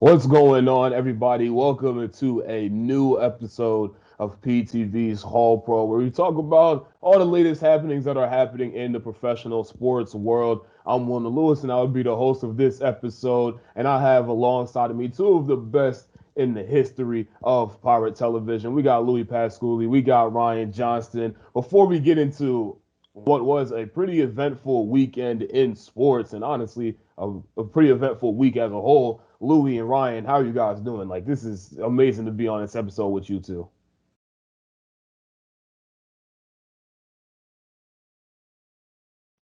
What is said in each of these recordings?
What's going on, everybody? Welcome to a new episode of PTV's Hall Pro, where we talk about all the latest happenings that are happening in the professional sports world. I'm Wilnir Louis, and I will be the host of this episode. And I have alongside of me two of the best in the history of pirate television. We got Louie Pasculli, we got Ryan Johnston. Before we get into what was a pretty eventful weekend in sports, and honestly, a pretty eventful week as a whole. Louie and Ryan, how are you guys doing? Like, this is amazing to be on this episode with you two.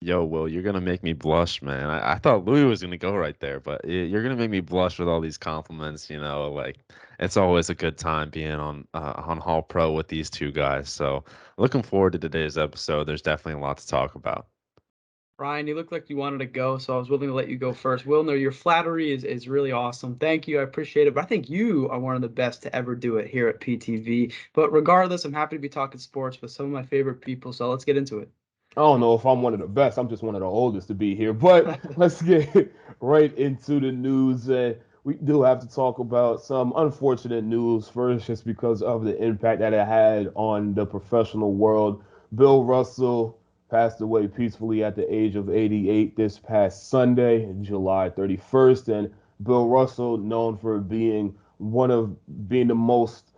Yo, Will, you're gonna make me blush, man. I thought Louis was gonna go right there, but you're gonna make me blush with all these compliments. Like it's always a good time being on Hall Pro with these two guys. So looking forward to today's episode. There's definitely a lot to talk about. Ryan, you looked like you wanted to go, so I was willing to let you go first. Wilner, your flattery is really awesome. Thank you. I appreciate it. But I think you are one of the best to ever do it here at PTV. But regardless, I'm happy to be talking sports with some of my favorite people. So let's get into it. I don't know if I'm one of the best. I'm just one of the oldest to be here. But let's get right into the news. We do have to talk about some unfortunate news first, just because of the impact that it had on the professional world. Bill Russell passed away peacefully at the age of 88 this past Sunday, July 31st. And Bill Russell, known for being the most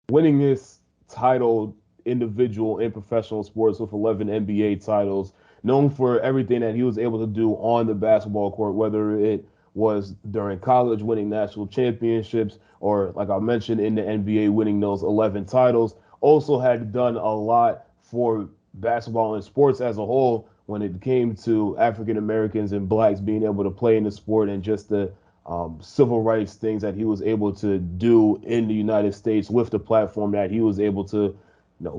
winningest title individual in professional sports with 11 NBA titles, known for everything that he was able to do on the basketball court, whether it was during college winning national championships or, like I mentioned, in the NBA winning those 11 titles. Also had done a lot for basketball and sports as a whole when it came to African Americans and blacks being able to play in the sport and just the civil rights things that he was able to do in the United States with the platform that he was able to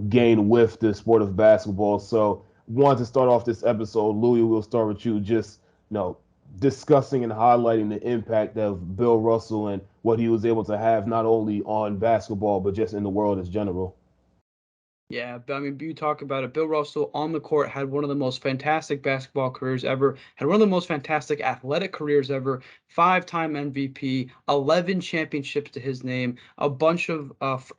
gain with the sport of basketball. So, wanted to start off this episode. Louis, we'll start with you. Just discussing and highlighting the impact of Bill Russell and what he was able to have not only on basketball but just in the world as general. Yeah, but I mean, you talk about it. Bill Russell on the court had one of the most fantastic basketball careers ever, had one of the most fantastic athletic careers ever, five-time MVP, 11 championships to his name, a bunch of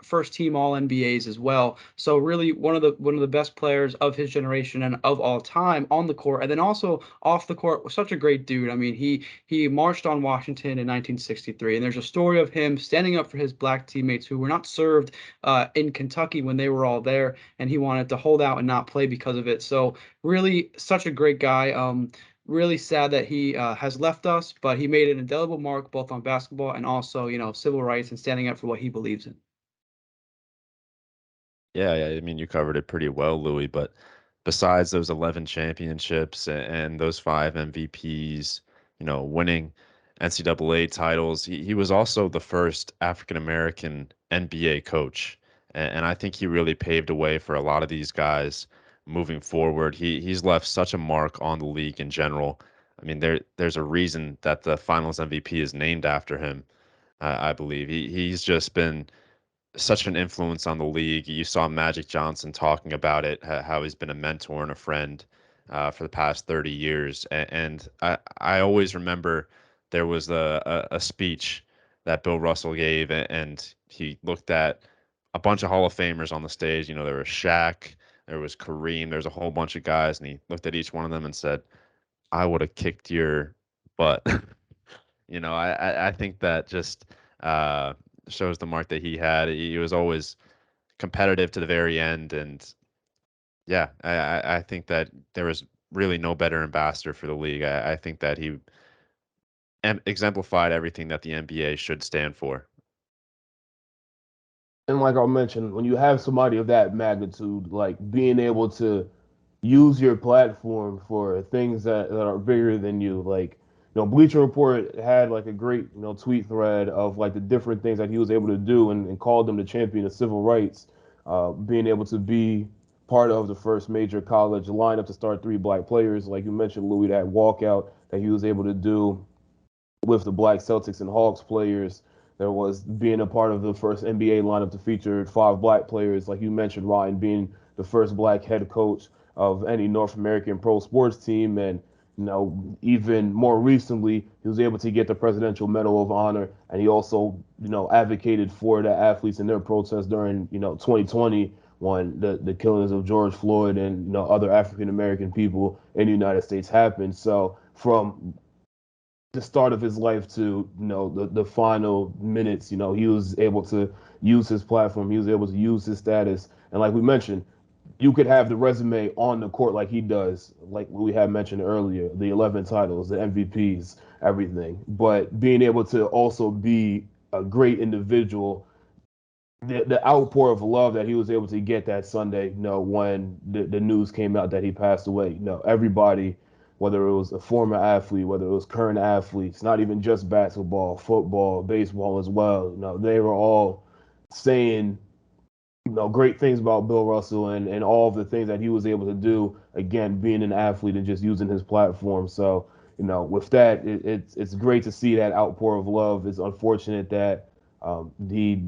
first team All NBAs as well. So really one of the best players of his generation and of all time on the court, and then also off the court was such a great dude. I mean, he marched on Washington in 1963, and there's a story of him standing up for his black teammates who were not served in Kentucky when they were all there, and he wanted to hold out and not play because of it. So really, such a great guy. Really sad that he has left us, but he made an indelible mark both on basketball and also, civil rights and standing up for what he believes in. Yeah. I mean, you covered it pretty well, Louis. But besides those 11 championships and those five MVPs, winning NCAA titles, he was also the first African American NBA coach. And I think he really paved a way for a lot of these guys moving forward. He's left such a mark on the league in general. I mean, there's a reason that the Finals MVP is named after him. I believe he's just been such an influence on the league. You saw Magic Johnson talking about it, how he's been a mentor and a friend for the past 30 years. And I always remember there was a speech that Bill Russell gave, and he looked at a bunch of Hall of Famers on the stage. There was Shaq, there was Kareem, there's a whole bunch of guys, and he looked at each one of them and said, I would have kicked your butt. I think that just shows the mark that he had. He was always competitive to the very end, and yeah, I think that there was really no better ambassador for the league. I think that he exemplified everything that the NBA should stand for. And like I mentioned, when you have somebody of that magnitude, like being able to use your platform for things that are bigger than you, like Bleacher Report had like a great tweet thread of like the different things that he was able to do and called him the champion of civil rights, being able to be part of the first major college lineup to start three black players, like you mentioned, Louis, that walkout that he was able to do with the Black Celtics and Hawks players. There was being a part of the first NBA lineup to feature five black players, like you mentioned, Ryan being the first black head coach of any North American pro sports team, and Even more recently, he was able to get the Presidential Medal of Honor, and he also, advocated for the athletes in their protests during, 2020 when the killings of George Floyd and, other African American people in the United States happened. So from the start of his life to the final minutes, he was able to use his platform, he was able to use his status, and like we mentioned, you could have the resume on the court like he does, like we had mentioned earlier, the 11 titles, the MVPs, everything, but being able to also be a great individual, the outpour of love that he was able to get that Sunday, when the news came out that he passed away, everybody, whether it was a former athlete, whether it was current athletes, not even just basketball, football, baseball as well, they were all saying, great things about Bill Russell and all of the things that he was able to do, again, being an athlete and just using his platform. So, with that, it's great to see that outpour of love. It's unfortunate that he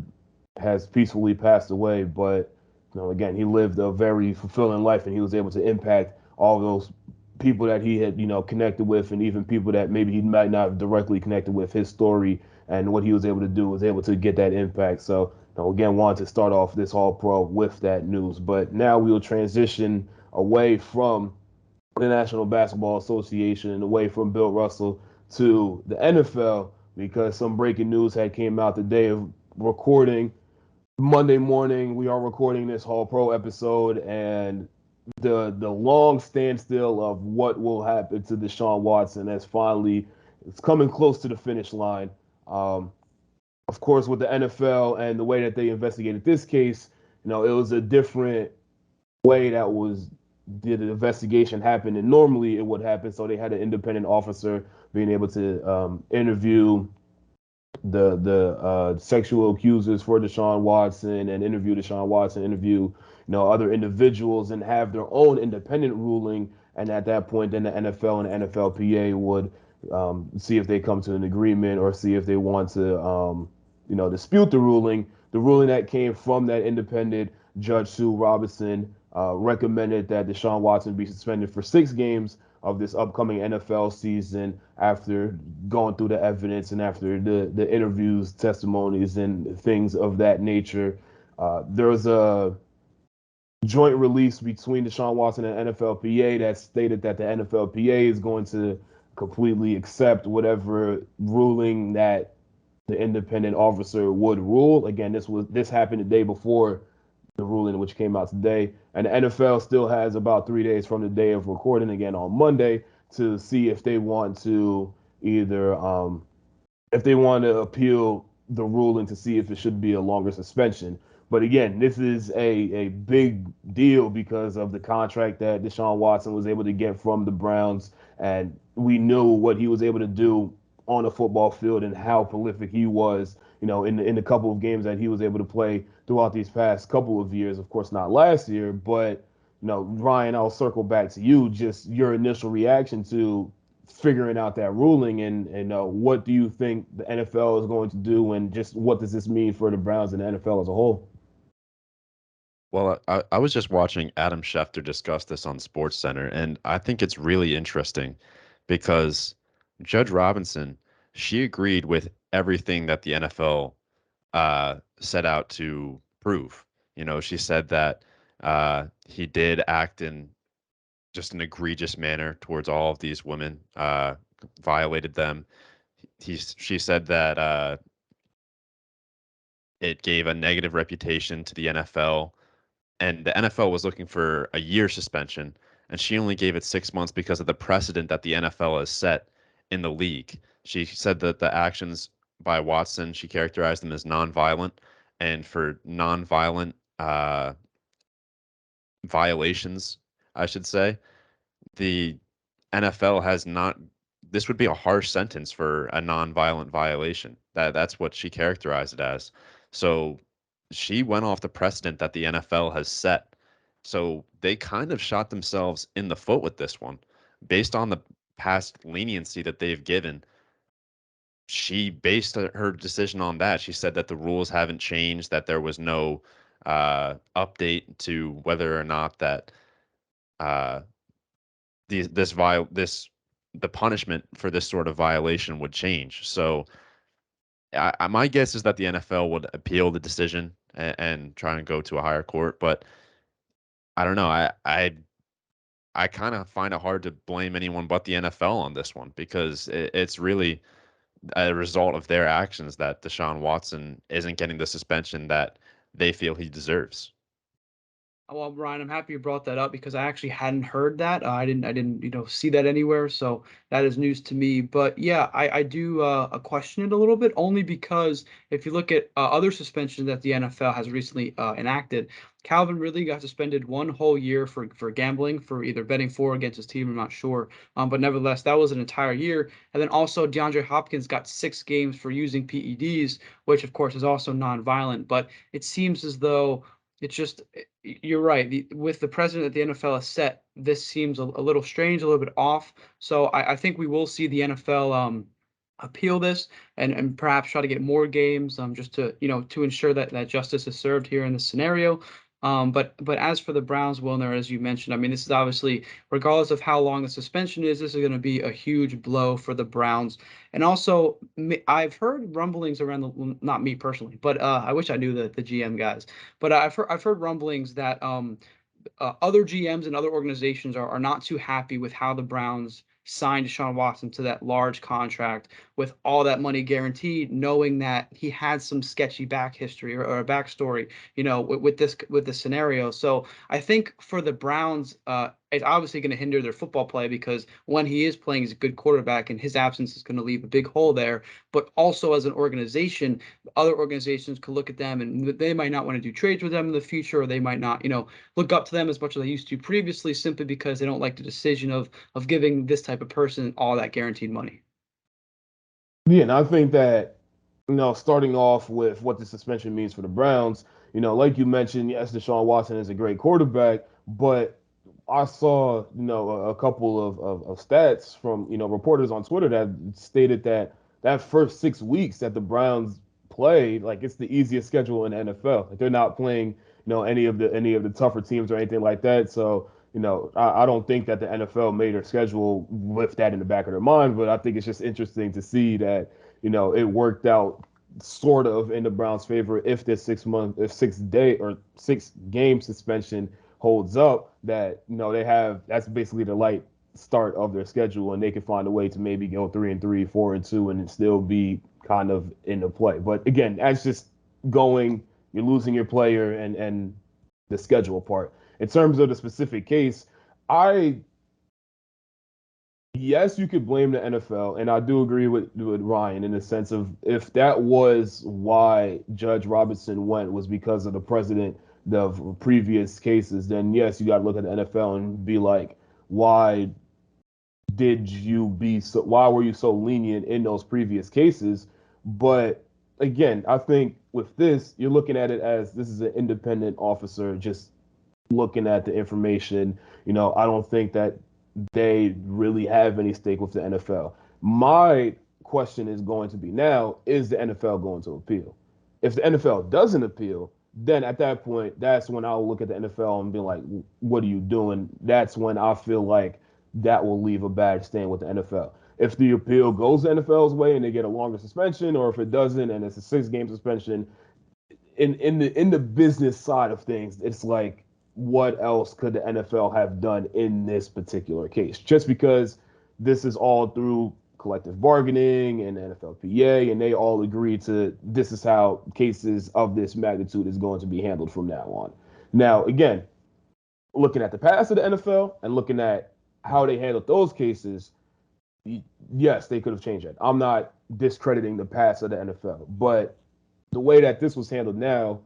has peacefully passed away, but again, he lived a very fulfilling life, and he was able to impact all those people that he had, connected with, and even people that maybe he might not have directly connected with. His story and what he was able to do was able to get that impact. So, again, wanted to start off this All Pro with that news, but now we will transition away from the National Basketball Association and away from Bill Russell to the NFL because some breaking news had came out the day of recording. Monday morning, we are recording this All Pro episode, and the long standstill of what will happen to Deshaun Watson has finally it's coming close to the finish line. Um, of course, with the NFL and the way that they investigated this case, it was a different way that was did the investigation happen and normally it would happen. So they had an independent officer being able to interview the sexual accusers for Deshaun Watson and interview Deshaun Watson, interview other individuals and have their own independent ruling. And at that point, then the NFL and the NFLPA would see if they come to an agreement or see if they want to dispute the ruling. The ruling that came from that independent judge Sue Robinson recommended that Deshaun Watson be suspended for 6 games of this upcoming NFL season after going through the evidence and after the interviews, testimonies, and things of that nature. There was a joint release between Deshaun Watson and NFLPA that stated that the NFLPA is going to completely accept whatever ruling that the independent officer would rule. Again, this happened the day before the ruling, which came out today. And the NFL still has about 3 days from the day of recording, again on Monday, to see if they want to either if they want to appeal the ruling to see if it should be a longer suspension. But again, this is a big deal because of the contract that Deshaun Watson was able to get from the Browns. And we knew what he was able to do on a football field and how prolific he was, in the couple of games that he was able to play throughout these past couple of years. Of course, not last year, but, Ryan, I'll circle back to you. Just your initial reaction to figuring out that ruling and what do you think the NFL is going to do and just what does this mean for the Browns and the NFL as a whole? Well, I was just watching Adam Schefter discuss this on SportsCenter, and I think it's really interesting because Judge Robinson, she agreed with everything that the NFL set out to prove. She said that he did act in just an egregious manner towards all of these women, violated them. She said that it gave a negative reputation to the NFL, and the NFL was looking for a year suspension, and she only gave it 6 months because of the precedent that the NFL has set in the league. She said that the actions by Watson, she characterized them as nonviolent, and for nonviolent violations, I should say, the NFL has not. This would be a harsh sentence for a nonviolent violation. That's what she characterized it as. So she went off the precedent that the NFL has set. So they kind of shot themselves in the foot with this one, based on the past leniency that they've given. She based her decision on that. She said that the rules haven't changed, that there was no update to whether or not that uh, this the punishment for this sort of violation would change. So my guess is that the NFL would appeal the decision and try and go to a higher court. But I don't know. I kind of find it hard to blame anyone but the NFL on this one because it's really a result of their actions that Deshaun Watson isn't getting the suspension that they feel he deserves. Well, Brian, I'm happy you brought that up because I actually hadn't heard that. I didn't, see that anywhere. So that is news to me. But yeah, I do question it a little bit only because if you look at other suspensions that the NFL has recently enacted, Calvin Ridley got suspended 1 whole year for gambling, for either betting for or against his team. I'm not sure. But nevertheless, that was an entire year. And then also DeAndre Hopkins got 6 games for using PEDs, which of course is also non-violent. But it seems as though it's just you're right. With the precedent that the NFL has set, this seems a little strange, a little bit off. So I think we will see the NFL appeal this and perhaps try to get more games just to ensure that justice is served here in this scenario. But as for the Browns, Wilner, as you mentioned, I mean, this is obviously, regardless of how long the suspension is, this is going to be a huge blow for the Browns. And also, I've heard rumblings around not me personally, but I wish I knew the GM guys, but I've heard rumblings that other GMs and other organizations are not too happy with how the Browns signed Deshaun Watson to that large contract with all that money guaranteed, knowing that he had some sketchy back history or a backstory, with this scenario. So I think for the Browns, it's obviously going to hinder their football play because when he is playing, he's a good quarterback, and his absence is going to leave a big hole there. But also as an organization, other organizations could look at them and they might not want to do trades with them in the future, or they might not, look up to them as much as they used to previously, simply because they don't like the decision of giving this type of person all that guaranteed money. Yeah, and I think that, starting off with what the suspension means for the Browns, like you mentioned, yes, Deshaun Watson is a great quarterback, but I saw, a couple of stats from, reporters on Twitter that stated that first 6 weeks that the Browns played, like it's the easiest schedule in the NFL. Like they're not playing, any of the tougher teams or anything like that. So, I don't think that the NFL made their schedule with that in the back of their mind, but I think it's just interesting to see that, it worked out sort of in the Browns' favor if this 6 month, if 6 day or 6 game suspension holds up, that they have, that's basically the light start of their schedule, and they can find a way to maybe go 3-3, 4-2, and still be kind of in the play. But again, that's just going, you're losing your player and the schedule part. In terms of the specific case, I yes, you could blame the NFL, and I do agree with Ryan in the sense of if that was why Judge Robinson went was because of the precedent of previous cases, then yes, you got to look at the NFL and be like, why why were you so lenient in those previous cases? But again, I think with this, you're looking at it as this is an independent officer just looking at the information. I don't think that they really have any stake with the NFL. My question is going to be now, is the NFL going to appeal? If the NFL doesn't appeal, then at that point, that's when I'll look at the NFL and be like, what are you doing? That's when I feel like that will leave a bad stain with the NFL. If the appeal goes the NFL's way and they get a longer suspension, or if it doesn't and it's a 6 game suspension, in the business side of things, it's like, what else could the NFL have done in this particular case? Just because this is all through collective bargaining and NFLPA, and they all agree to this is how cases of this magnitude is going to be handled from now on. Now, again, looking at the past of the NFL and looking at how they handled those cases, yes, they could have changed that. I'm not discrediting the past of the NFL, but the way that this was handled now,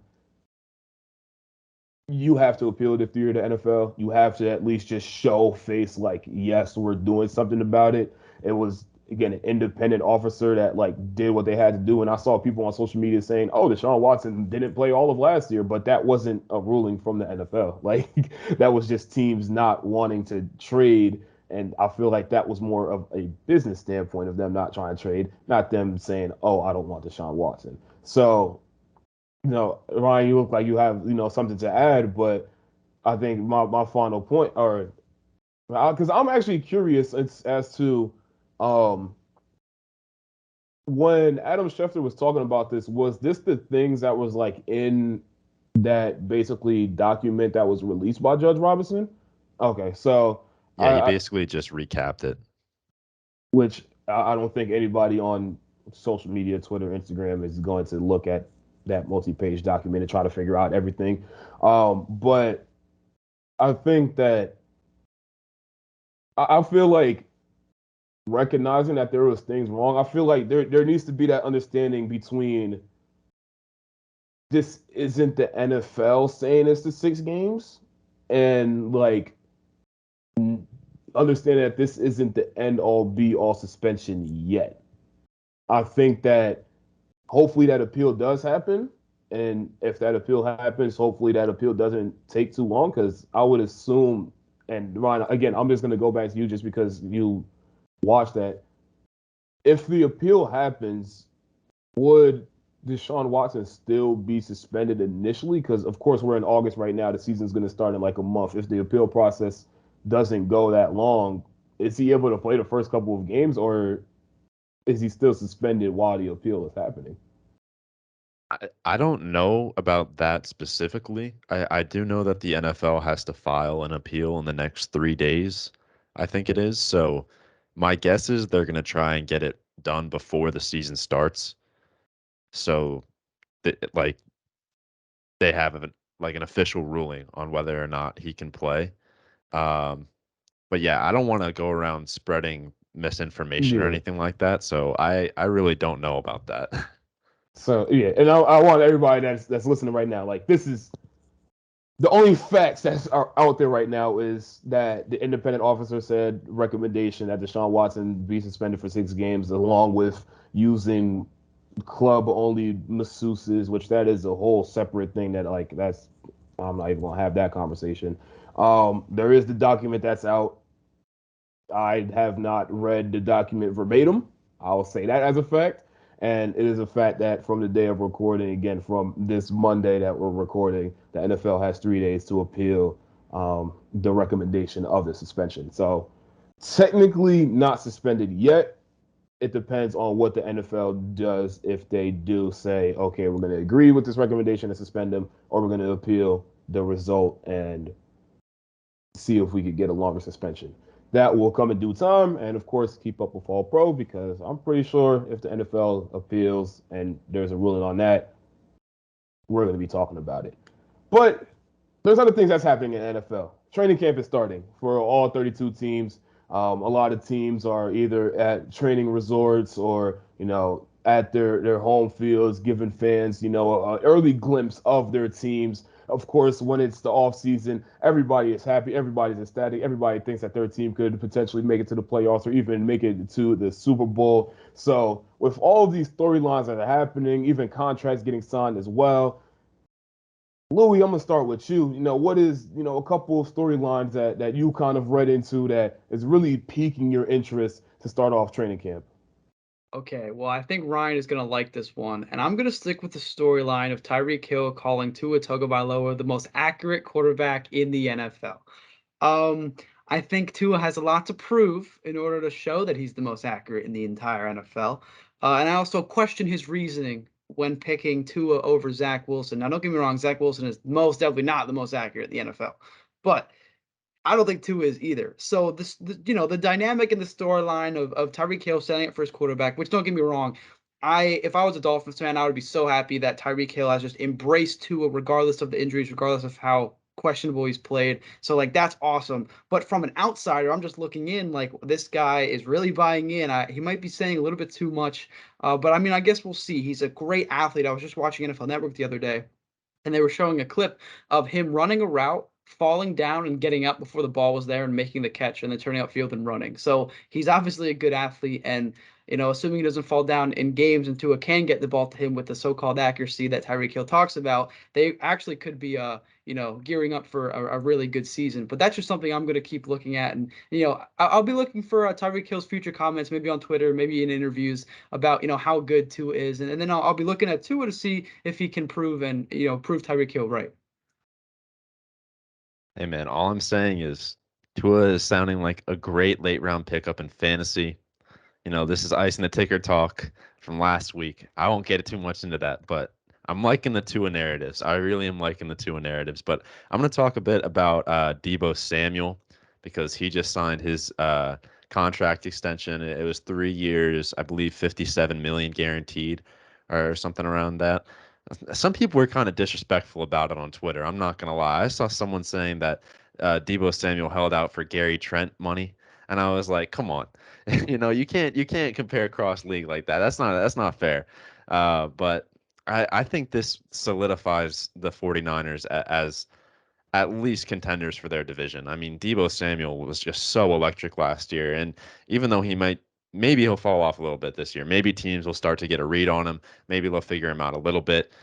you have to appeal it if you're the NFL. You have to at least just show face like, yes, we're doing something about it. It was again an independent officer that like did what they had to do. And I saw people on social media saying, "Oh, Deshaun Watson didn't play all of last year," but that wasn't a ruling from the NFL. Like that was just teams not wanting to trade. And I feel like that was more of a business standpoint of them not trying to trade, not them saying, "Oh, I don't want Deshaun Watson." So Ryan, you look like you have, something to add, but I think my final point, or because I'm actually curious as to Um, when Adam Schefter was talking about this, was this the things that was like in that basically document that was released by Judge Robinson? Okay, so Yeah, he I basically just recapped it. which I don't think anybody on social media, Twitter, Instagram, is going to look at that multi-page document and try to figure out everything. But I think that I feel like recognizing that there was things wrong. I feel like there needs to be that understanding between this isn't the NFL saying it's the 6 games, and like understanding that this isn't the end all be all suspension yet. I think that hopefully that appeal does happen. And if that appeal happens, hopefully that appeal doesn't take too long because I would assume, and Ryan, again, I'm just going to go back to you just because you watched that. If the appeal happens, would Deshaun Watson still be suspended initially? Because, of course, we're in August right now. The season's going to start in like a month. If the appeal process doesn't go that long, is he able to play the first couple of games or is he still suspended while the appeal is happening? I don't know about that specifically. I do know that the NFL has to file an appeal in the next 3 days, I think it is. So my guess is they're going to try and get it done before the season starts. So like they have like an official ruling on whether or not he can play. Um, but yeah, I don't want to go around spreading misinformation or Yeah. anything like that. So I really don't know about that. So yeah, and I want everybody that's listening right now, like this is the only facts that are out there right now is that the independent officer said recommendation that Deshaun Watson be suspended for 6 games, along with using club only masseuses, which that is a whole separate thing that like that's I'm not even gonna have that conversation. There is the document that's out. I have not read the document verbatim. I will say that as a fact. And it is a fact that from the day of recording, again, from this Monday that we're recording, the NFL has 3 days to appeal the recommendation of the suspension. So technically not suspended yet. It depends on what the NFL does if they do say, okay, we're going to agree with this recommendation and suspend him, or we're going to appeal the result and see if we could get a longer suspension. That will come in due time, and of course, keep up with All Pro because I'm pretty sure if the NFL appeals and there's a ruling on that, we're going to be talking about it. But there's other things that's happening in NFL. Training camp is starting for all 32 teams. A lot of teams are either at training resorts or at their home fields, giving fans an early glimpse of their teams. Of course, when it's the off season, everybody is happy, everybody's ecstatic, everybody thinks that their team could potentially make it to the playoffs or even make it to the Super Bowl. So, with all of these storylines that are happening, even contracts getting signed as well, Louie, I'm gonna start with you. What is, a couple of storylines that you kind of read into that is really piquing your interest to start off training camp? Okay, well, I think Ryan is going to like this one, and I'm going to stick with the storyline of Tyreek Hill calling Tua Tagovailoa the most accurate quarterback in the NFL. Um, I think Tua has a lot to prove in order to show that he's the most accurate in the entire NFL. And I also question his reasoning when picking Tua over Zach Wilson. Now, don't get me wrong, Zach Wilson is most definitely not the most accurate in the NFL, but I don't think Tua is either. So the dynamic in the storyline of Tyreek Hill setting up for his quarterback, which don't get me wrong, if I was a Dolphins fan, I would be so happy that Tyreek Hill has just embraced Tua regardless of the injuries, regardless of how questionable he's played. So like that's awesome. But from an outsider, I'm just looking in like this guy is really buying in. He might be saying a little bit too much, but I mean I guess we'll see. He's a great athlete. I was just watching NFL Network the other day and they were showing a clip of him running a route, falling down and getting up before the ball was there and making the catch and then turning upfield and running. So he's obviously a good athlete and assuming he doesn't fall down in games and Tua can get the ball to him with the so-called accuracy that Tyreek Hill talks about, they actually could be gearing up for a really good season. But that's just something I'm going to keep looking at. And I'll be looking for Tyreek Hill's future comments, maybe on Twitter, maybe in interviews about how good Tua is, and then I'll be looking at Tua to see if he can prove prove Tyreek Hill right. Hey man, all I'm saying is Tua is sounding like a great late round pickup in fantasy. this is ice in the ticker talk from last week. I won't get too much into that, but I'm liking the Tua narratives. I really am liking the Tua narratives. But I'm going to talk a bit about Deebo Samuel because he just signed his contract extension. It was 3 years, I believe, 57 million guaranteed, or something around that. Some people were kind of disrespectful about it on Twitter. I'm not gonna lie. I saw someone saying that Deebo Samuel held out for Gary Trent money, and I was like, "Come on, you can't compare cross league like that. That's not fair." But I think this solidifies the 49ers as at least contenders for their division. I mean, Deebo Samuel was just so electric last year, and even though maybe he'll fall off a little bit this year. Maybe teams will start to get a read on him. Maybe they'll figure him out a little bit.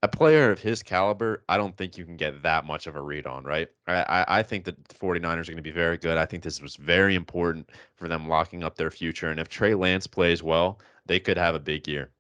A player of his caliber, I don't think you can get that much of a read on, right? I think that the 49ers are going to be very good. I think this was very important for them locking up their future. And if Trey Lance plays well, they could have a big year.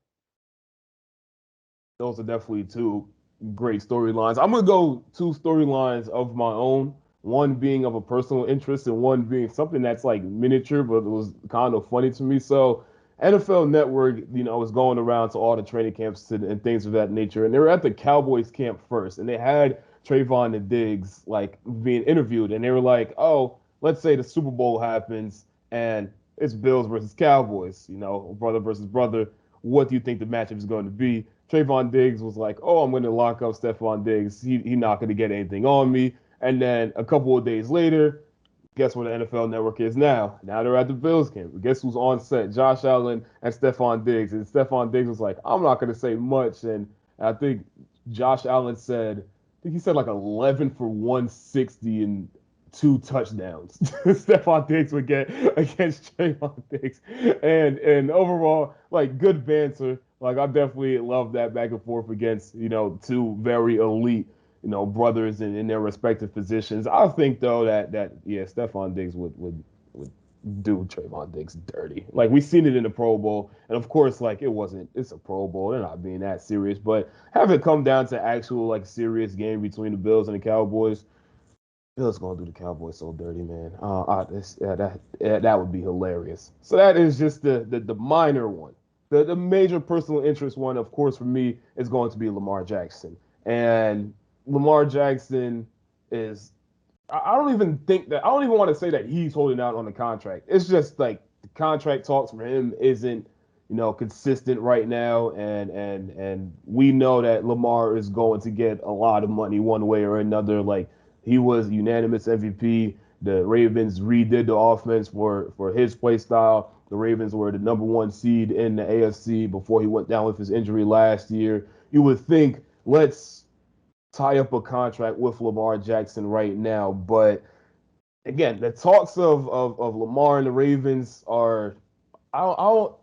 Those are definitely two great storylines. I'm gonna go two storylines of my own. One being of a personal interest, and one being something that's like miniature, but it was kind of funny to me. So, NFL Network, was going around to all the training camps and things of that nature, and they were at the Cowboys camp first, and they had Trayvon and Diggs like being interviewed, and they were like, "Oh, let's say the Super Bowl happens, and it's Bills versus Cowboys, brother versus brother. What do you think the matchup is going to be?" Trayvon Diggs was like, "Oh, I'm going to lock up Stephon Diggs. He not going to get anything on me." And then a couple of days later, guess where the NFL Network is now? Now they're at the Bills camp. Guess who's on set? Josh Allen and Stephon Diggs. And Stephon Diggs was like, "I'm not going to say much." And I think Josh Allen said, he said like 11 for 160 and 2 touchdowns. Stephon Diggs would get against Trayvon Diggs, and overall, like, good banter. Like, I definitely love that back and forth against two very elite brothers in their respective positions. I think though that yeah, Stephon Diggs would do Trayvon Diggs dirty. Like, we seen it in the Pro Bowl, and of course, like, it's a Pro Bowl. They're not being that serious, but have it come down to actual like serious game between the Bills and the Cowboys. Bill's gonna do the Cowboys so dirty, man. That would be hilarious. So that is just the minor one. The major personal interest one, of course, for me is going to be Lamar Jackson. And Lamar Jackson is, I don't even think that, I don't even want to say that he's holding out on the contract. It's just like the contract talks for him isn't consistent right now, and we know that Lamar is going to get a lot of money one way or another. Like, he was unanimous MVP. The Ravens redid the offense for his play style. The Ravens were the number one seed in the AFC before he went down with his injury last year. You would think, let's tie up a contract with Lamar Jackson right now. But again, the talks of Lamar and the Ravens are, I don't,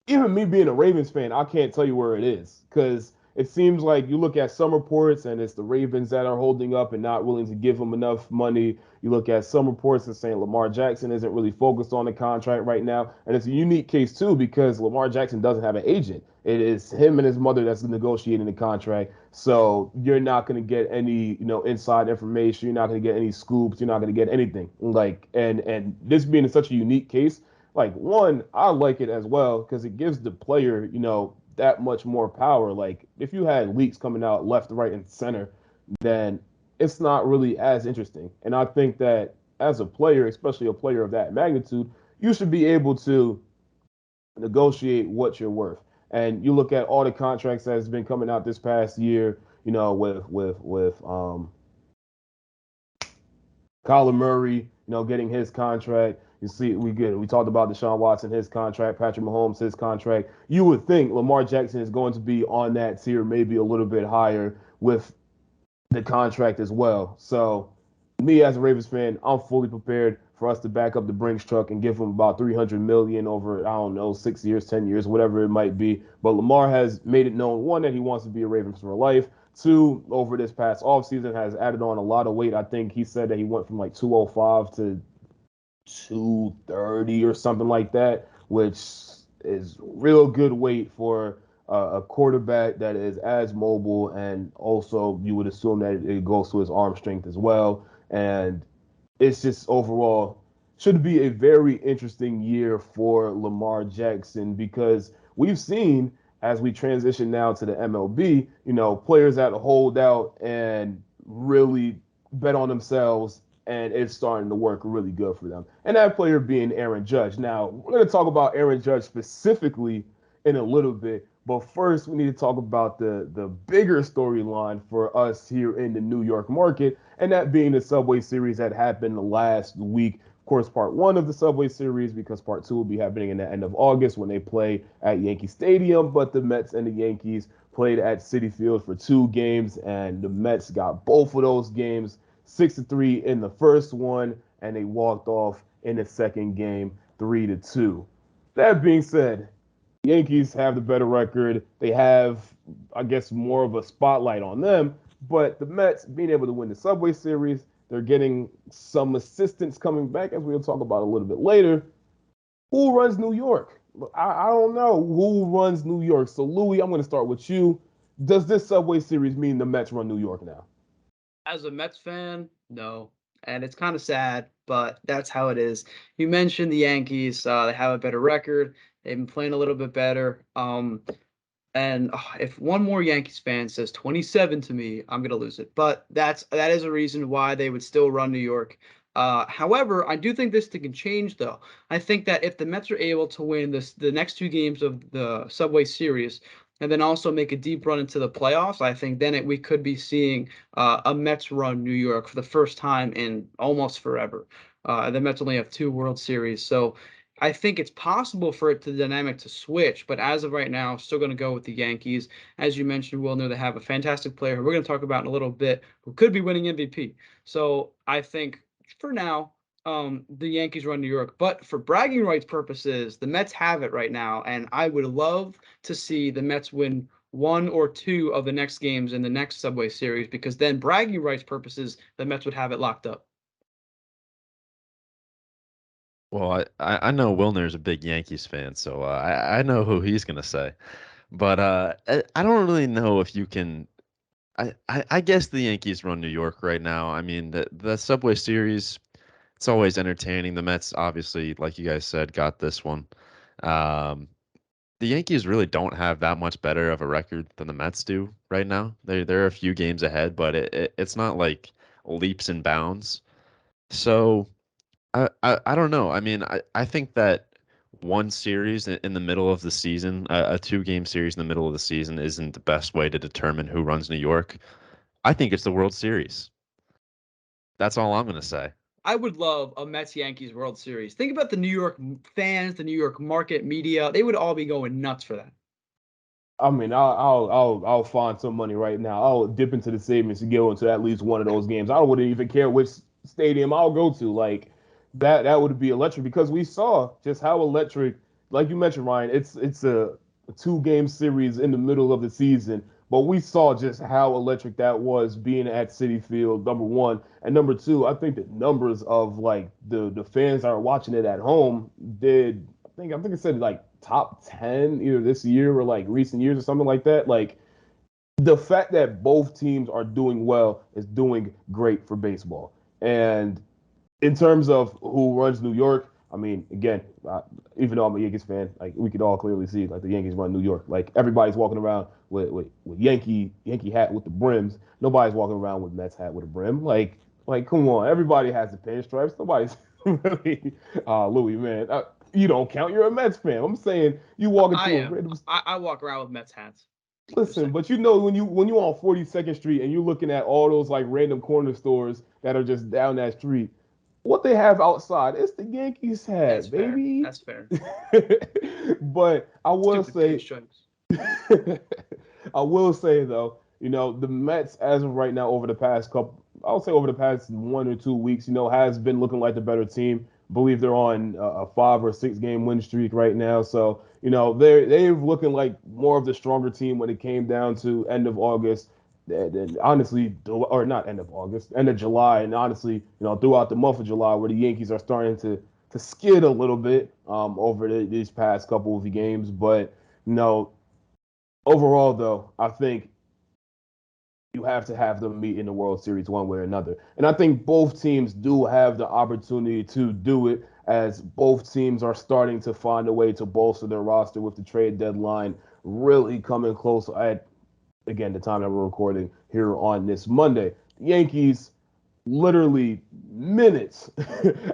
even me being a Ravens fan, I can't tell you where it is, because it seems like you look at some reports and it's the Ravens that are holding up and not willing to give him enough money. You look at some reports and saying Lamar Jackson isn't really focused on the contract right now. And it's a unique case too, because Lamar Jackson doesn't have an agent. It is him and his mother that's negotiating the contract. So you're not going to get any, inside information. You're not going to get any scoops. You're not going to get anything. Like, and this being such a unique case, like, one, I like it as well because it gives the player, that much more power. Like, if you had leaks coming out left, right, and center, then it's not really as interesting. And I think that as a player, especially a player of that magnitude, you should be able to negotiate what you're worth. And you look at all the contracts that has been coming out this past year, with Kyler Murray, getting his contract. You see, we talked about Deshaun Watson, his contract, Patrick Mahomes, his contract. You would think Lamar Jackson is going to be on that tier, maybe a little bit higher with the contract as well. So, me as a Ravens fan, I'm fully prepared for us to back up the Brinks truck and give him about 300 million over, I don't know, 6 years, 10 years, whatever it might be. But Lamar has made it known, one, that he wants to be a Raven for life. Two, over this past offseason has added on a lot of weight. I think he said that he went from like 205 to 230 or something like that, which is real good weight for a quarterback that is as mobile, and also you would assume that it goes to his arm strength as well. And it's just overall should be a very interesting year for Lamar Jackson because we've seen as we transition now to the MLB, players that hold out and really bet on themselves and it's starting to work really good for them. And that player being Aaron Judge. Now, we're going to talk about Aaron Judge specifically in a little bit, but first we need to talk about the bigger storyline for us here in the New York market, and that being the Subway Series that happened last week. Of course, part one of the Subway Series, because part two will be happening in the end of August when they play at Yankee Stadium. But the Mets and the Yankees played at Citi Field for 2 games, and the Mets got both of those games 6-3 in the first one, and they walked off in the second game 3-2. That being said, Yankees have the better record. They have, I guess, more of a spotlight on them. But the Mets being able to win the Subway Series, they're getting some assistance coming back, as we'll talk about a little bit later. Who runs New York? I don't know who runs New York. So, Louie, I'm going to start with you. Does this Subway Series mean the Mets run New York now? As a Mets fan, no. And it's kind of sad, but that's how it is. You mentioned the Yankees. They have a better record. They've been playing a little bit better. And if one more Yankees fan says 27 to me, I'm gonna lose it. But that is a reason why they would still run New York. However, I do think this thing can change, though. I think that if the Mets are able to win the next 2 games of the Subway Series, and then also make a deep run into the playoffs, I think then we could be seeing a Mets run New York for the first time in almost forever. The Mets only have 2 World Series, so I think it's possible for the dynamic to switch, but as of right now, still going to go with the Yankees. As you mentioned, Wilnir, they have a fantastic player who we're going to talk about in a little bit who could be winning MVP. So I think for now, the Yankees run New York. But for bragging rights purposes, the Mets have it right now, and I would love to see the Mets win 1 or 2 of the next games in the next Subway Series because then bragging rights purposes, the Mets would have it locked up. Well, I know Wilner's a big Yankees fan, so I know who he's gonna say. But I don't really know if you can. I guess the Yankees run New York right now. I mean, the Subway Series, it's always entertaining. The Mets, obviously, like you guys said, got this one. Um, the Yankees really don't have that much better of a record than the Mets do right now. They're a few games ahead, but it's not like leaps and bounds. So. I don't know. I mean, I think that one series in the middle of the season, a 2 game series in the middle of the season, isn't the best way to determine who runs New York. I think it's the World Series. That's all I'm going to say. I would love a Mets Yankees World Series. Think about the New York fans, the New York market media. They would all be going nuts for that. I mean, I'll find some money right now. I'll dip into the savings to go into at least one of those games. I wouldn't even care which stadium I'll go to. Like that would be electric because we saw just how electric, like you mentioned, Ryan. It's a 2 game series in the middle of the season, but we saw just how electric that was being at Citi Field. Number one, and number two, I think the numbers of like the fans that are watching it at home did. I think it said like top 10 either this year or like recent years or something like that. Like the fact that both teams are doing well is doing great for baseball. And in terms of who runs New York, I mean, again, even though I'm a Yankees fan, like we could all clearly see, like the Yankees run New York. Like everybody's walking around with Yankee hat with the brims. Nobody's walking around with Mets hat with a brim. Like come on, everybody has the pinstripes. Nobody's really, Louie, man. You don't count. You're a Mets fan. I'm saying you walk I into a am. random. I walk around with Mets hats. Listen, but when you on 42nd Street and you're looking at all those like random corner stores that are just down that street, what they have outside, it's the Yankees That's hat, fair. baby. That's fair. But I will Stupid say, pinstripes. I will say though, the Mets as of right now over the past couple, I'll say over the past 1 or 2 weeks, has been looking like the better team. I believe they're on a 5 or 6 game win streak right now. So, they're looking like more of the stronger team when it came down to end of August. And honestly, or not end of August, end of July, and honestly, throughout the month of July, where the Yankees are starting to skid a little bit over these past couple of games. But overall, though, I think you have to have them meet in the World Series one way or another. And I think both teams do have the opportunity to do it, as both teams are starting to find a way to bolster their roster with the trade deadline really coming close at, again, the time that we're recording here on this Monday. The Yankees, literally minutes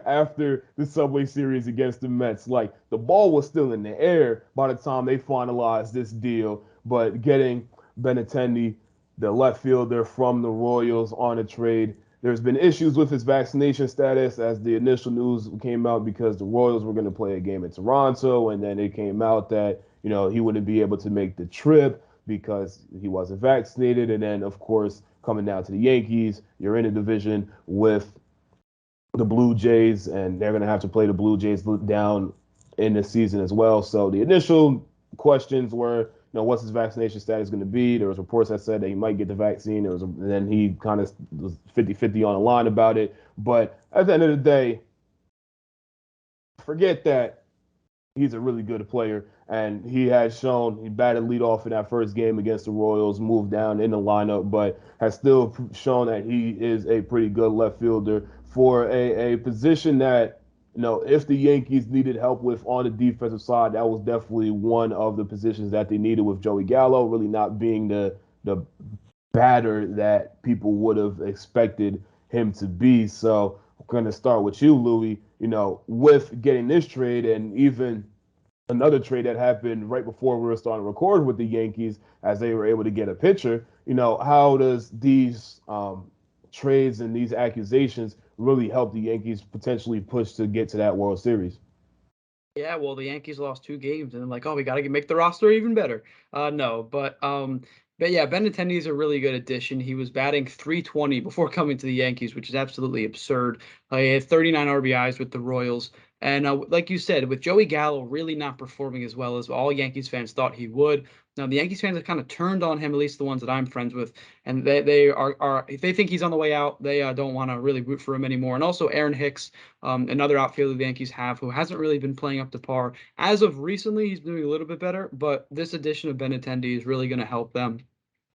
after the Subway Series against the Mets, like the ball was still in the air by the time they finalized this deal, but getting Benintendi, the left fielder from the Royals, on a trade. There's been issues with his vaccination status as the initial news came out, because the Royals were going to play a game in Toronto, and then it came out that, he wouldn't be able to make the trip because he wasn't vaccinated. And then, of course, coming down to the Yankees, you're in a division with the Blue Jays, and they're going to have to play the Blue Jays down in the season as well. So the initial questions were, what's his vaccination status going to be? There was reports that said that he might get the vaccine. And then he kind of was 50-50 on the line about it. But at the end of the day, forget that. He's a really good player, and he has shown he batted leadoff in that first game against the Royals, moved down in the lineup, but has still shown that he is a pretty good left fielder for a position that, if the Yankees needed help with on the defensive side, that was definitely one of the positions that they needed, with Joey Gallo really not being the batter that people would have expected him to be. So I'm going to start with you, Louie. With getting this trade, and even another trade that happened right before we were starting to record with the Yankees, as they were able to get a pitcher. How does these trades and these accusations really help the Yankees potentially push to get to that World Series? Yeah, well, the Yankees lost 2 games, and I'm like, oh, we got to make the roster even better. No, but yeah, Benintendi is a really good addition. He was batting 320 before coming to the Yankees, which is absolutely absurd. He had 39 RBIs with the Royals, and like you said, with Joey Gallo really not performing as well as all Yankees fans thought he would. Now the Yankees fans have kind of turned on him, at least the ones that I'm friends with, and they are if they think he's on the way out, they don't want to really root for him anymore. And also Aaron Hicks, another outfielder the Yankees have, who hasn't really been playing up to par. As of recently, he's doing a little bit better, but this addition of Benintendi is really going to help them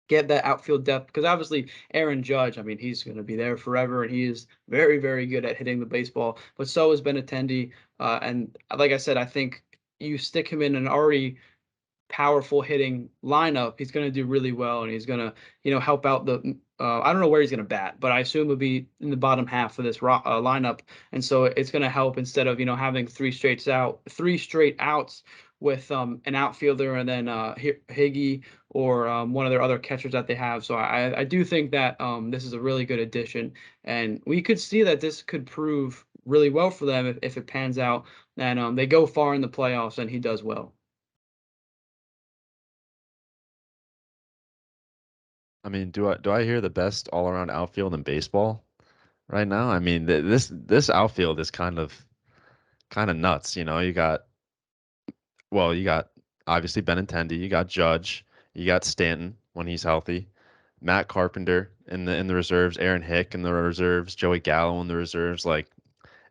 get that outfield depth, because obviously Aaron Judge, I mean, he's going to be there forever, and he is very, very good at hitting the baseball, but so is Benintendi. And like I said, I think you stick him in an already powerful hitting lineup, he's going to do really well, and he's going to, help out the. I don't know where he's going to bat, but I assume he'll be in the bottom half of this lineup, and so it's going to help instead of having three straight outs with an outfielder and then Higgy or one of their other catchers that they have. So I do think that this is a really good addition, and we could see that this could prove really well for them if it pans out, and they go far in the playoffs and he does well. I mean, do I hear the best all around outfield in baseball right now? I mean, this outfield is kind of nuts. You got obviously Benintendi, you got Judge, you got Stanton when he's healthy, Matt Carpenter in the reserves, Aaron Hick in the reserves, Joey Gallo in the reserves. Like,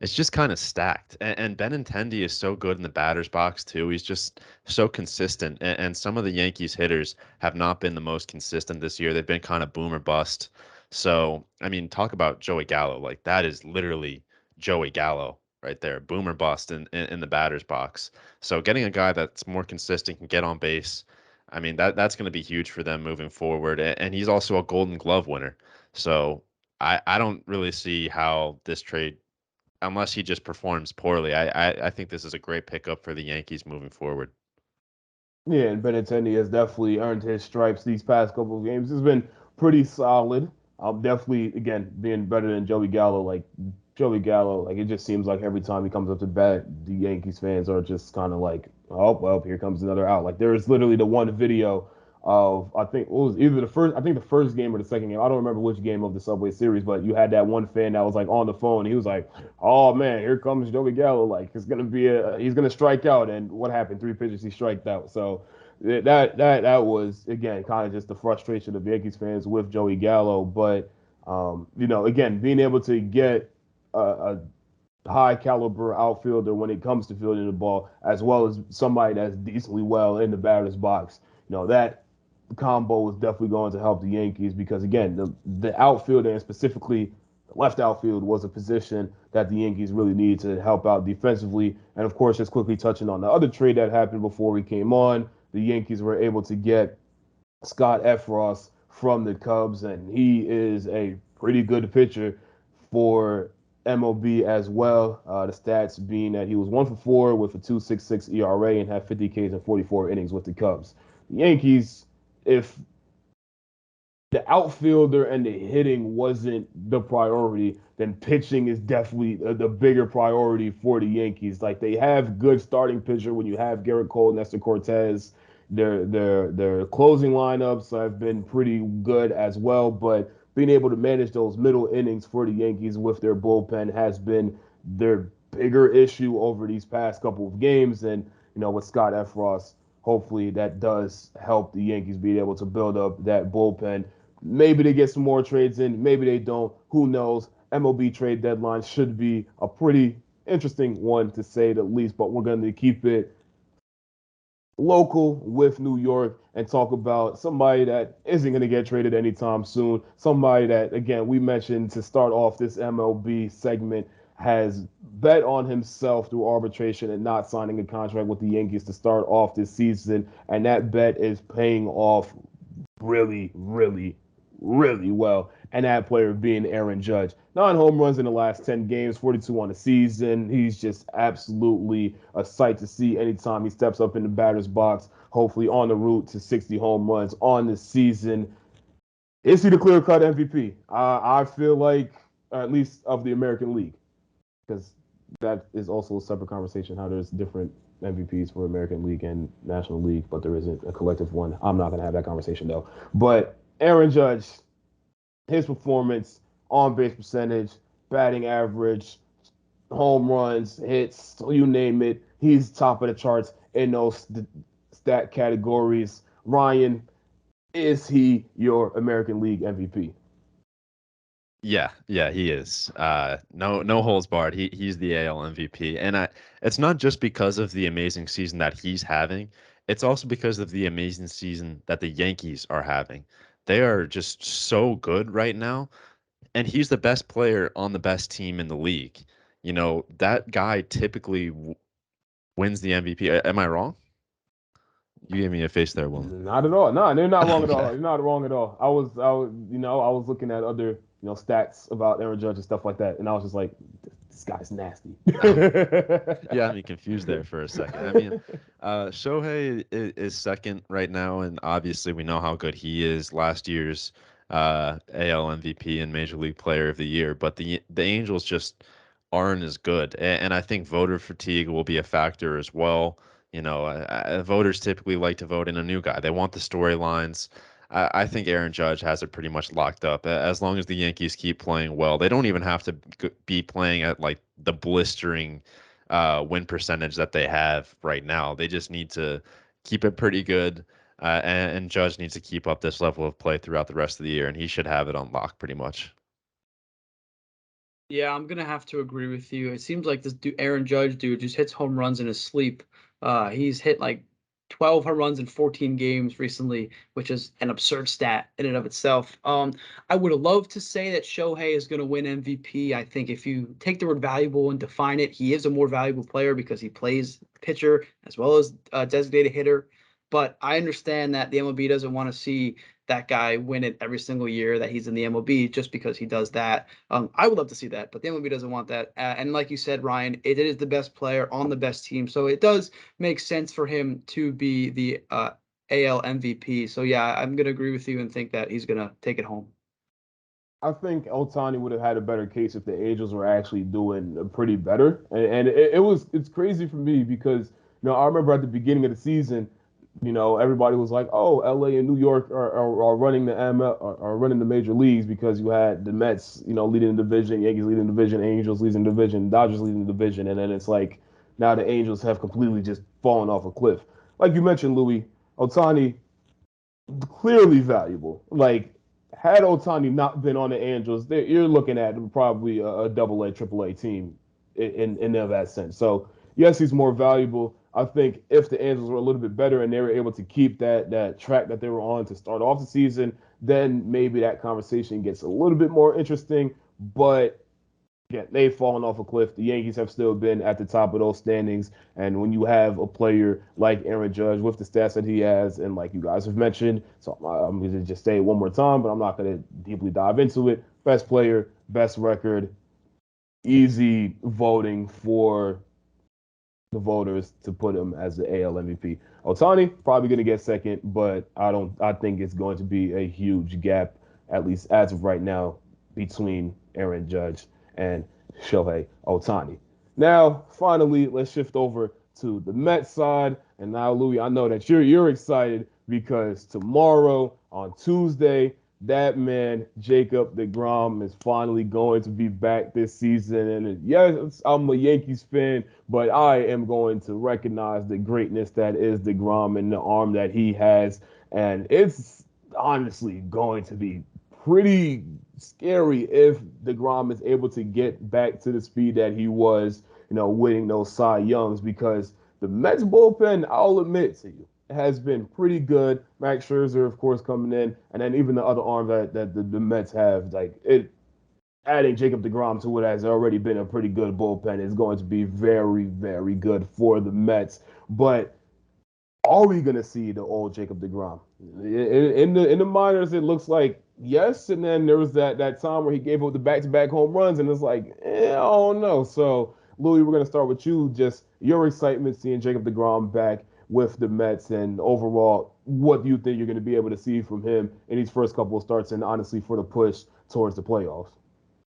it's just kind of stacked. And Benintendi is so good in the batter's box too. He's just so consistent. And some of the Yankees hitters have not been the most consistent this year. They've been kind of boom or bust. So, I mean, talk about Joey Gallo. Like, that is literally Joey Gallo right there, boom or bust in the batter's box. So getting a guy that's more consistent, can get on base, I mean, that's going to be huge for them moving forward. And he's also a Golden Glove winner. So I don't really see how this trade, unless he just performs poorly. I think this is a great pickup for the Yankees moving forward. Yeah, and Benintendi has definitely earned his stripes these past couple of games. It's been pretty solid. Definitely, again, being better than Joey Gallo. Like, Joey Gallo, like, it just seems like every time he comes up to bat, the Yankees fans are just kind of like, oh, well, here comes another out. Like, there is literally the one video of, I think, what was either I think the first game or the second game. I don't remember which game of the Subway Series, but you had that one fan that was like on the phone. He was like, oh man, here comes Joey Gallo. Like, he's gonna strike out. And what happened? 3 pitches, he striked out. So that was, again, kind of just the frustration of Yankees fans with Joey Gallo. But again, being able to get a high caliber outfielder when it comes to fielding the ball, as well as somebody that's decently well in the batter's box, that combo was definitely going to help the Yankees because again, the outfield and specifically the left outfield was a position that the Yankees really needed to help out defensively. And of course, just quickly touching on the other trade that happened before we came on, the Yankees were able to get Scott Efros from the Cubs, and he is a pretty good pitcher for MLB as well. The stats being that he was 1 for 4 with a 2.66 ERA and had 50 Ks and 44 innings with the Cubs. The Yankees, if the outfielder and the hitting wasn't the priority, then pitching is definitely the bigger priority for the Yankees. Like they have good starting pitcher when you have Garrett Cole, Nestor Cortez. Their closing lineups have been pretty good as well, but being able to manage those middle innings for the Yankees with their bullpen has been their bigger issue over these past couple of games. And with Scott Efros, hopefully that does help the Yankees be able to build up that bullpen. Maybe they get some more trades in. Maybe they don't. Who knows? MLB trade deadline should be a pretty interesting one to say the least, but we're going to keep it local with New York and talk about somebody that isn't going to get traded anytime soon. Somebody that, again, we mentioned to start off this MLB segment has bet on himself through arbitration and not signing a contract with the Yankees to start off this season. And that bet is paying off really, really, really well. And that player being Aaron Judge. 9 home runs in the last 10 games, 42 on the season. He's just absolutely a sight to see anytime he steps up in the batter's box, hopefully on the route to 60 home runs on the season. Is he the clear-cut MVP? I feel like, at least of the American League, because that is also a separate conversation, how there's different MVPs for American League and National League, but there isn't a collective one. I'm not going to have that conversation, though. But Aaron Judge, his performance, on base percentage, batting average, home runs, hits, you name it, he's top of the charts in those stat categories. Ryan, is he your American League MVP? Yeah, he is. No holds barred. He's the AL MVP, and it's not just because of the amazing season that he's having. It's also because of the amazing season that the Yankees are having. They are just so good right now, and he's the best player on the best team in the league. That guy typically wins the MVP. Am I wrong? You gave me a face there, Will. Not at all. No, they're not wrong at all. Okay. You're not wrong at all. I was looking at other, stats about Aaron Judge and stuff like that, and I was just like, this guy's nasty. Yeah, I mean, confused there for a second. I mean, Shohei is second right now, and obviously we know how good he is. Last year's AL MVP and Major League Player of the Year, but the Angels just aren't as good, and I think voter fatigue will be a factor as well. Voters typically like to vote in a new guy. They want the storylines. I think Aaron Judge has it pretty much locked up. As long as the Yankees keep playing well, they don't even have to be playing at like the blistering win percentage that they have right now. They just need to keep it pretty good, and Judge needs to keep up this level of play throughout the rest of the year, and he should have it on lock pretty much. Yeah, I'm gonna have to agree with you. It seems like this dude, Aaron Judge dude, just hits home runs in his sleep. He's hit like 12 home runs in 14 games recently, which is an absurd stat in and of itself. I would love to say that Shohei is going to win MVP. I think if you take the word valuable and define it, he is a more valuable player because he plays pitcher as well as designated hitter. But I understand that the MLB doesn't want to see that guy win it every single year that he's in the MLB just because he does that. I would love to see that, but the MLB doesn't want that. And like you said, Ryan, it is the best player on the best team, so it does make sense for him to be the AL MVP. So yeah, I'm gonna agree with you and think that he's gonna take it home. I think Otani would have had a better case if the Angels were actually doing pretty better. And it's crazy for me because I remember at the beginning of the season, everybody was like, "Oh, LA and New York are running the ML are running the major leagues because you had the Mets, leading the division, Yankees leading the division, Angels leading the division, Dodgers leading the division, and then it's like now the Angels have completely just fallen off a cliff." Like you mentioned, Louis, Otani clearly valuable. Like had Otani not been on the Angels, you're looking at probably a double A, triple A team in that sense. So yes, he's more valuable. I think if the Angels were a little bit better and they were able to keep that track that they were on to start off the season, then maybe that conversation gets a little bit more interesting. But yeah, they've fallen off a cliff. The Yankees have still been at the top of those standings. And when you have a player like Aaron Judge with the stats that he has, and like you guys have mentioned, so I'm going to just say it one more time, but I'm not going to deeply dive into it. Best player, best record, easy voting for the voters to put him as the AL MVP. Otani probably going to get second, but I think it's going to be a huge gap, at least as of right now, between Aaron Judge and Shohei Otani. Now, finally, let's shift over to the Mets side. And now, Louie, I know that you're excited because tomorrow on Tuesday, that man, Jacob Degrom, is finally going to be back this season. And yes, I'm a Yankees fan, but I am going to recognize the greatness that is Degrom and the arm that he has. And it's honestly going to be pretty scary if Degrom is able to get back to the speed that he was, winning those Cy Youngs because the Mets bullpen, I'll admit to you, has been pretty good. Max Scherzer, of course, coming in, and then even the other arm that the Mets have, like it, adding Jacob Degrom to what has already been a pretty good bullpen is going to be very, very good for the Mets. But are we going to see the old Jacob Degrom in the minors? It looks like yes, and then there was that time where he gave up the back-to-back home runs, and it's like I don't know. So Louis, we're going to start with you. Just your excitement seeing Jacob Degrom back with the Mets, and overall, what do you think you're going to be able to see from him in these first couple of starts, and honestly for the push towards the playoffs?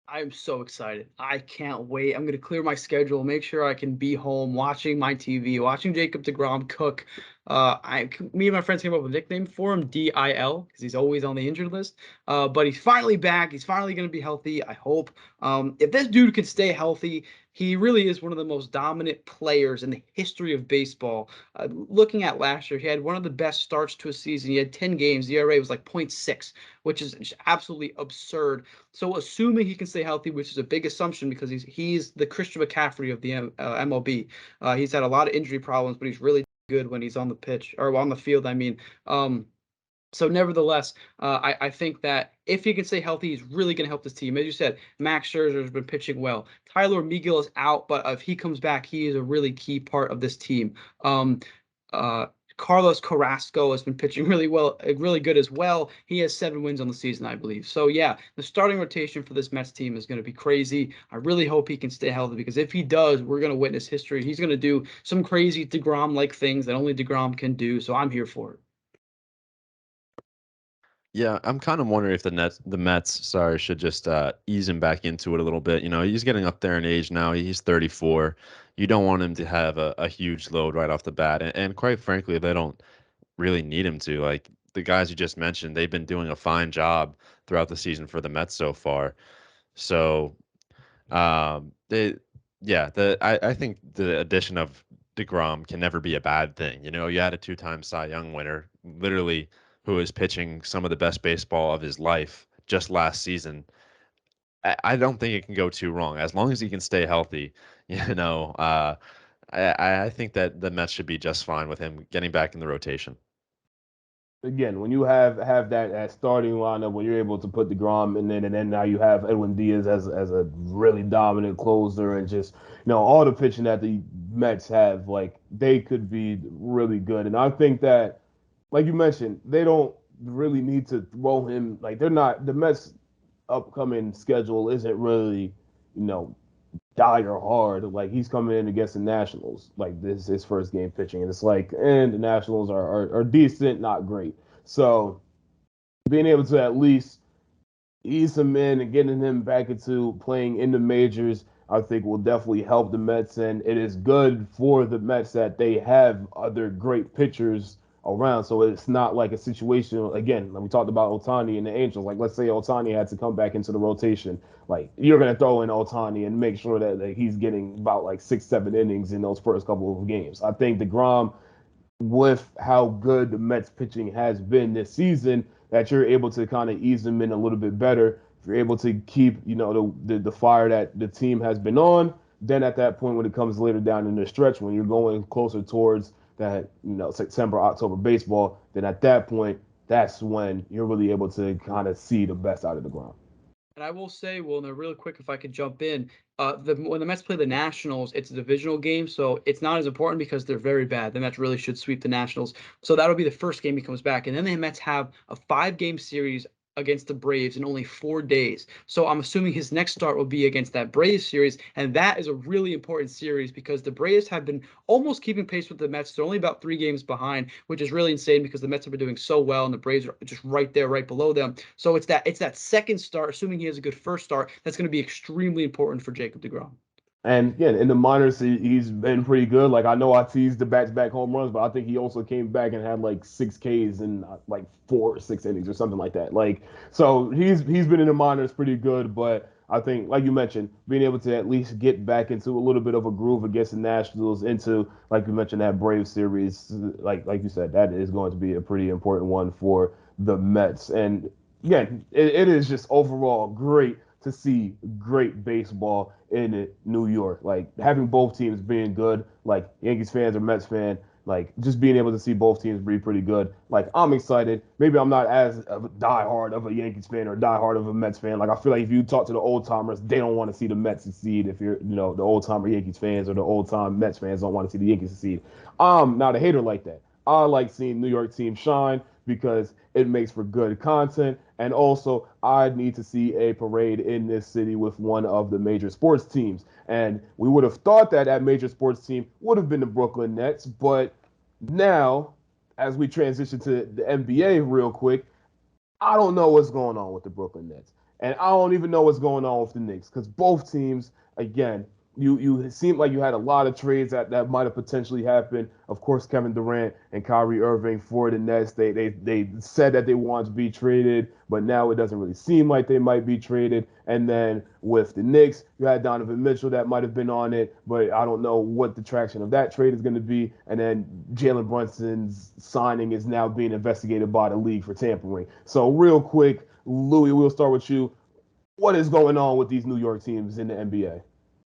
I'm so excited. I can't wait. I'm going to clear my schedule, make sure I can be home watching my TV, watching Jacob DeGrom cook. Me and my friends came up with a nickname for him, DIL, because he's always on the injured list. But he's finally back. He's finally going to be healthy, I hope. If this dude can stay healthy, he really is one of the most dominant players in the history of baseball. Looking at last year, he had one of the best starts to a season. He had 10 games. The ERA was like 0.6, which is just absolutely absurd. So assuming he can stay healthy, which is a big assumption because he's the Christian McCaffrey of the MLB. He's had a lot of injury problems, but he's really good when he's on the pitch or on the field. I mean, so nevertheless, I think that if he can stay healthy, he's really going to help this team. As you said, Max Scherzer has been pitching well. Tyler Megill is out, but if he comes back, he is a really key part of this team. Um, uh, Carlos Carrasco has been pitching really well, really good as well. He has 7 wins on the season, I believe. So yeah, the starting rotation for this Mets team is going to be crazy. I really hope he can stay healthy because if he does, we're going to witness history. He's going to do some crazy DeGrom-like things that only DeGrom can do. So I'm here for it. Yeah, I'm kind of wondering if the Mets, sorry, should just ease him back into it a little bit. He's getting up there in age now. He's 34. You don't want him to have a huge load right off the bat, and quite frankly, they don't really need him to. Like the guys you just mentioned, they've been doing a fine job throughout the season for the Mets so far. So, they, yeah, I think the addition of DeGrom can never be a bad thing. You had a 2-time Cy Young winner, literally, who is pitching some of the best baseball of his life just last season. I don't think it can go too wrong as long as he can stay healthy. You know, uh, I think that the Mets should be just fine with him getting back in the rotation. Again, when you have that starting lineup, when you're able to put DeGrom in there, and then now you have Edwin Diaz as a really dominant closer, and just all the pitching that the Mets have, like they could be really good. And I think that, like you mentioned, they don't really need to throw him. Like they're not the Mets' upcoming schedule isn't really you know dire hard. Like he's coming in against the Nationals. Like this is his first game pitching, and it's like, and the Nationals are decent, not great. So being able to at least ease him in and getting him back into playing in the majors, I think will definitely help the Mets. And it is good for the Mets that they have other great pitchers around. So it's not like a situation, again, like we talked about Otani and the Angels. Like, let's say Otani had to come back into the rotation. Like, you're going to throw in Otani and make sure that he's getting about like 6, 7 innings in those first couple of games. I think DeGrom, with how good the Mets pitching has been this season, that you're able to kind of ease them in a little bit better. If you're able to keep, the fire that the team has been on, Then at that point, when it comes later down in the stretch, when you're going closer towards that, September, October baseball, then at that point, that's when you're really able to kind of see the best out of the ground. And I will say, well, no, real quick, if I could jump in, when the Mets play the Nationals, it's a divisional game, so it's not as important because they're very bad. The Mets really should sweep the Nationals, so that'll be the first game he comes back, and then the Mets have a 5-game series against the Braves in only 4 days. So I'm assuming his next start will be against that Braves series, and that is a really important series because the Braves have been almost keeping pace with the Mets. They're only about 3 games behind, which is really insane because the Mets have been doing so well, and the Braves are just right there, right below them. So it's that second start, assuming he has a good first start, that's going to be extremely important for Jacob Degrom. And yeah, in the minors, he's been pretty good. Like I know I teased the back-to-back home runs, but I think he also came back and had like 6 Ks in like 4 or 6 innings or something like that. Like so, he's been in the minors pretty good. But I think, like you mentioned, being able to at least get back into a little bit of a groove against the Nationals, into like you mentioned that Braves series, like you said, that is going to be a pretty important one for the Mets. And again, it is just overall great to see great baseball in New York. Like having both teams being good, like Yankees fans or Mets fan, like just being able to see both teams be pretty good. Like I'm excited. Maybe I'm not as of a diehard of a Yankees fan or diehard of a Mets fan. Like I feel like if you talk to the old timers, they don't want to see the Mets succeed. If you're, the old timer Yankees fans or the old time Mets fans don't want to see the Yankees succeed. I'm not a hater like that. I like seeing New York teams shine because it makes for good content. And also, I need to see a parade in this city with one of the major sports teams. And we would have thought that major sports team would have been the Brooklyn Nets. But now, as we transition to the NBA real quick, I don't know what's going on with the Brooklyn Nets, and I don't even know what's going on with the Knicks because both teams, again, you seem like you had a lot of trades that might have potentially happened. Of course, Kevin Durant and Kyrie Irving for the Nets, they said that they wanted to be traded, but now it doesn't really seem like they might be traded. And then with the Knicks, you had Donovan Mitchell that might have been on it, but I don't know what the traction of that trade is going to be. And then Jalen Brunson's signing is now being investigated by the league for tampering. So real quick, Louie, we'll start with you. What is going on with these New York teams in the NBA?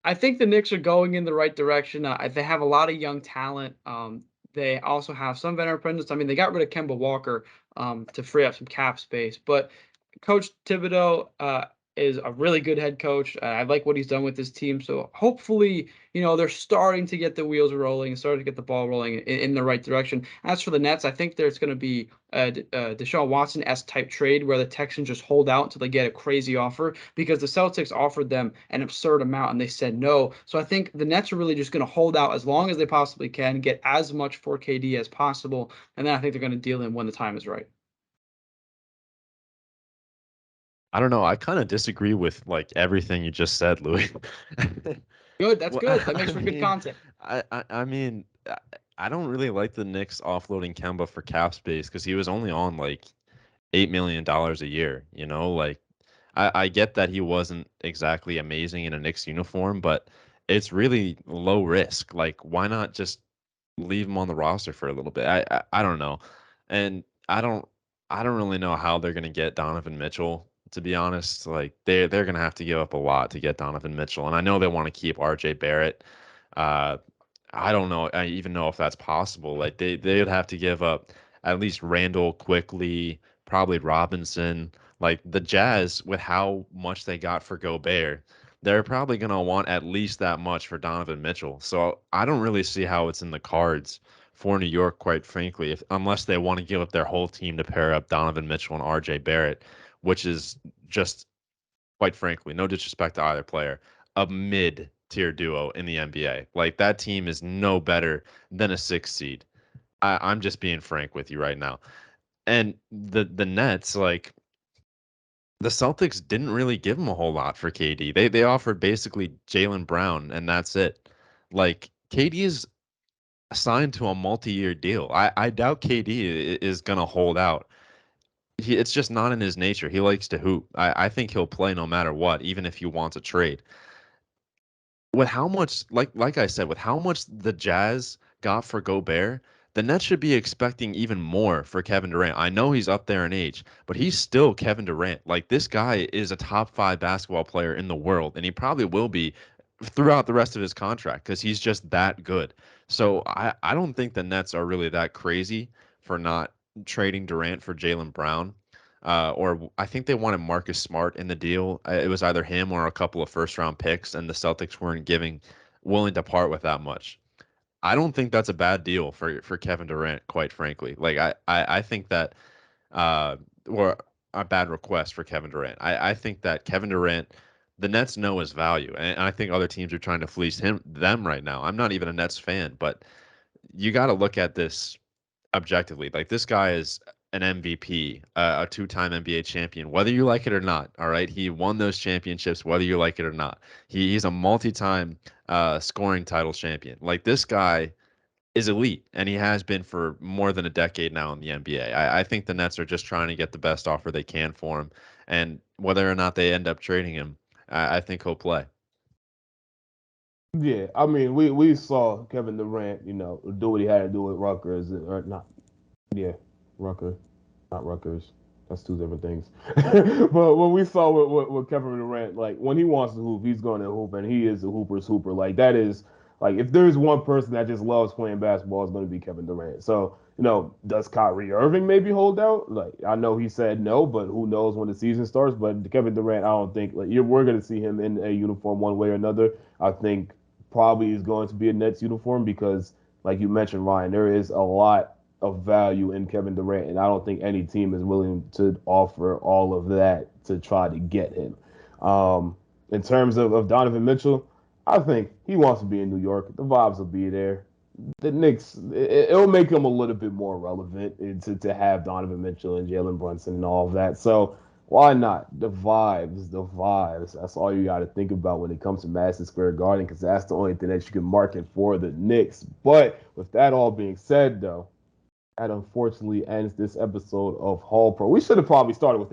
I think the Knicks are going in the right direction. They have a lot of young talent. They also have some veteran presence. I mean, they got rid of Kemba Walker to free up some cap space, but Coach Thibodeau is a really good head coach. I like what he's done with his team. So hopefully, they're starting to get the wheels rolling, starting to get the ball rolling in the right direction. As for the Nets, I think there's going to be a Deshaun Watson-esque type trade where the Texans just hold out until they get a crazy offer because the Celtics offered them an absurd amount and they said no. So I think the Nets are really just going to hold out as long as they possibly can, get as much for KD as possible, and then I think they're going to deal in when the time is right. I don't know. I kind of disagree with like everything you just said, Louis. Good. That's Well, good. That makes for good content. I mean, I don't really like the Knicks offloading Kemba for cap space because he was only on like $8 million a year. Like I get that he wasn't exactly amazing in a Knicks uniform, but it's really low risk. Like, why not just leave him on the roster for a little bit? I don't know, and I don't really know how they're gonna get Donovan Mitchell. To be honest, like they're gonna have to give up a lot to get Donovan Mitchell, and I know they want to keep R.J. Barrett. Uh, I don't know. I even know if that's possible. Like they'd have to give up at least Randall quickly, probably Robinson. Like the Jazz, with how much they got for Gobert, they're probably gonna want at least that much for Donovan Mitchell. So I don't really see how it's in the cards for New York, quite frankly, unless they want to give up their whole team to pair up Donovan Mitchell and R.J. Barrett, which is just, quite frankly, no disrespect to either player, a mid-tier duo in the NBA. Like that team is no better than a 6 seed. I'm just being frank with you right now. And the Nets, like the Celtics didn't really give him a whole lot for KD. They offered basically Jaylen Brown and that's it. Like KD is signed to a multi-year deal. I doubt KD is gonna hold out. It's just not in his nature. He likes to hoop. I think he'll play no matter what, even if he wants a trade. With how much, like I said, with how much the Jazz got for Gobert, the Nets should be expecting even more for Kevin Durant. I know he's up there in age, but he's still Kevin Durant. Like this guy is a top 5 basketball player in the world, and he probably will be throughout the rest of his contract because he's just that good. So I don't think the Nets are really that crazy for not trading Durant for Jaylen Brown. Or I think they wanted Marcus Smart in the deal. It was either him or a couple of first round picks, and the Celtics weren't willing to part with that much. I don't think that's a bad deal for Kevin Durant, quite frankly. Like I think that or a bad request for Kevin Durant. I think that Kevin Durant, the Nets know his value, and I think other teams are trying to fleece them right now. I'm not even a Nets fan, but you got to look at this objectively. Like this guy is an MVP, a two-time NBA champion, whether you like it or not. All right, he won those championships, whether you like it or not. He's a multi-time scoring title champion. Like this guy is elite, and he has been for more than a decade now in the NBA. I think the Nets are just trying to get the best offer they can for him, and whether or not they end up trading him, I think he'll play. Yeah, I mean, we saw Kevin Durant, do what he had to do with Rutgers, or not. Yeah, Rutgers, not Rutgers. That's two different things. But what we saw with Kevin Durant, like when he wants to hoop, he's going to hoop, and he is a hooper's hooper. Like that is like if there's one person that just loves playing basketball, it's going to be Kevin Durant. So does Kyrie Irving maybe hold out? Like I know he said no, but who knows when the season starts? But Kevin Durant, I don't think we're going to see him in a uniform one way or another. I think probably is going to be a Nets uniform because, like you mentioned, Ryan, there is a lot of value in Kevin Durant, and I don't think any team is willing to offer all of that to try to get him. In terms of Donovan Mitchell, I think he wants to be in New York. The vibes will be there. The Knicks, it'll make them a little bit more relevant to have Donovan Mitchell and Jalen Brunson and all of that. So why not? The vibes, the vibes. That's all you got to think about when it comes to Madison Square Garden because that's the only thing that you can market for the Knicks. But with that all being said, though, that unfortunately ends this episode of Hall Pro. We should have probably started with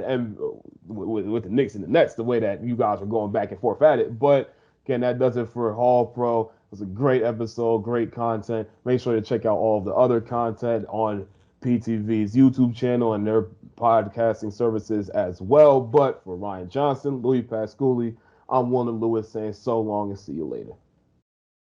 with the Knicks and the Nets, the way that you guys were going back and forth at it. But again, that does it for Hall Pro. It was a great episode, great content. Make sure to check out all of the other content on PTV's YouTube channel and their podcasting services as well. But for Ryan Johnston, Louie Pasculli, I'm Wilnir Louis saying so long and see you later.